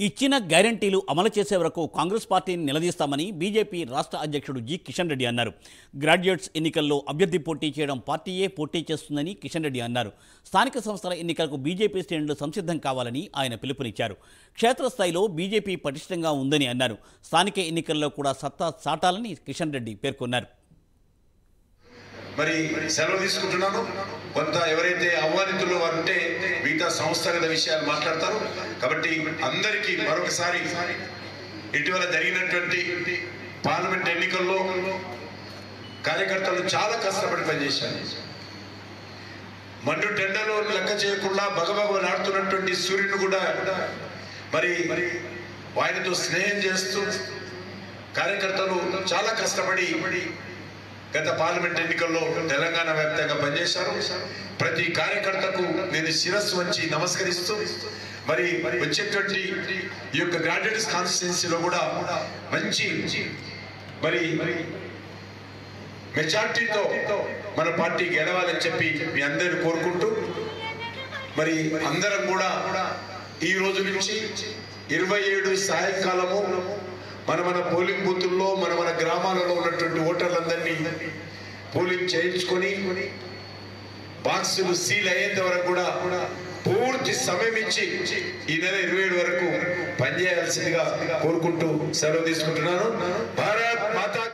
ఇచ్చిన గ్యారంటీలు అమలు చేసే వరకు కాంగ్రెస్ పార్టీని నిలదీస్తామని బీజేపీ రాష్ట్ర అధ్యక్షుడు జి కిషన్ రెడ్డి అన్నారు. గ్రాడ్యుయేట్స్ ఎన్నికల్లో అభ్యర్థి పోటీ చేయడం పార్టీయే పోటీ చేస్తుందని కిషన్ రెడ్డి అన్నారు. స్థానిక సంస్థల ఎన్నికలకు బీజేపీ శ్రేణులు సంసిద్ధం కావాలని ఆయన పిలుపునిచ్చారు. క్షేత్రస్థాయిలో బీజేపీ పటిష్టంగా ఉందని అన్నారు. స్థానిక ఎన్నికల్లో కూడా సత్తా చాటాలని కిషన్ రెడ్డి పేర్కొన్నారు. మరి సెలవు తీసుకుంటున్నాను. కొంత ఎవరైతే ఆహ్వానితులు వారు ఉంటే మిగతా సంస్థాగత విషయాలు మాట్లాడతారు. కాబట్టి అందరికీ మరొకసారి ఇటీవల జరిగినటువంటి పార్లమెంట్ ఎన్నికల్లో కార్యకర్తలు చాలా కష్టపడి పనిచేశారు. మండు టెండలో లెక్క చేయకుండా భగభగలాడుతున్నటువంటి సూర్యుని కూడా మరి ఆయనతో స్నేహం చేస్తూ కార్యకర్తలు చాలా కష్టపడి గత పార్లమెంట్ ఎన్నికల్లో తెలంగాణ వ్యాప్తంగా పనిచేశారు. ప్రతి కార్యకర్తకు నేను శిరస్సు వంచి నమస్కరిస్తూ మరి వచ్చేటువంటి ఈ యొక్క గ్రాడ్యుయేట్స్ కాన్స్టిట్యున్సీలో కూడా మంచి మరి మెజార్టీతో మన పార్టీ గెలవాలని చెప్పి మీ అందరిని కోరుకుంటూ మరి అందరం కూడా ఈ రోజు నుంచి 27 సాయంకాలము మన పోలింగ్ బూతుల్లో మన గ్రామాలలో ఉన్నటువంటి ఓటర్లందరినీ పోలింగ్ చేయించుకొని బాక్సులు సీల్ అయ్యేంత వరకు కూడా పూర్తి సమయం ఇచ్చి ఈ నెల 27 వరకు పనిచేయాల్సిందిగా కోరుకుంటూ సెలవు తీసుకుంటున్నాను. భారత్ మాతా